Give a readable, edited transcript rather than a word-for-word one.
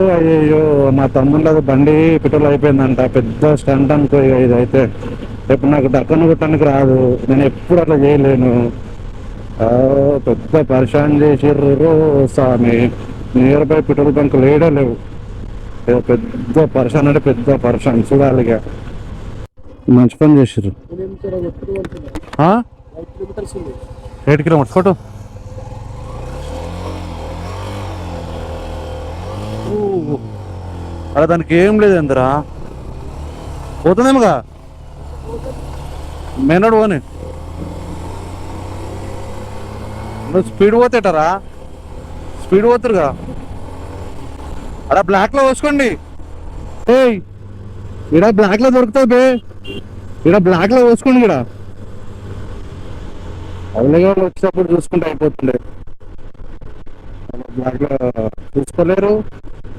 అయ్యో, మా తమ్ముళ్ళది బండి పెట్రోల్ అయిపోయిందంట. పెద్ద స్టంట్ అనుకో ఇక ఇదైతే. ఇప్పుడు నాకు డక్కను కొట్టడానికి రాదు, నేను ఎప్పుడు అట్లా చేయలేను. ఆ, పెద్ద పరిశాన్ చేసిర్రు స్వామి. నియర్ బై పెట్రోల్ బంక్ లేడే లేవు. ఇక పెద్ద పరిశాన్ అంటే పెద్ద పరిశాన్ చూడాలి. ఇక మంచి పని చేసిర్రు. 8 కిలోమీటర్స్ ఫోటో. అలా దానికి ఏం లేదు ఎందరా, పోతుందేమోగా మెయిన్ పోని. నువ్వు స్పీడ్ పోతేటారా, స్పీడ్ పోతురుగా. అలా బ్లాక్ లో పోసుకోండి. ఏయ్, ఇక్కడ బ్లాక్ లో దొరుకుతుంది బే, ఇక్కడ బ్లాక్ లో పోసుకోండి. ఇక్కడ అవలేగా వచ్చినప్పుడు చూసుకుంటే అయిపోతుండే, బ్లాక్ లో చూసుకోలేరు.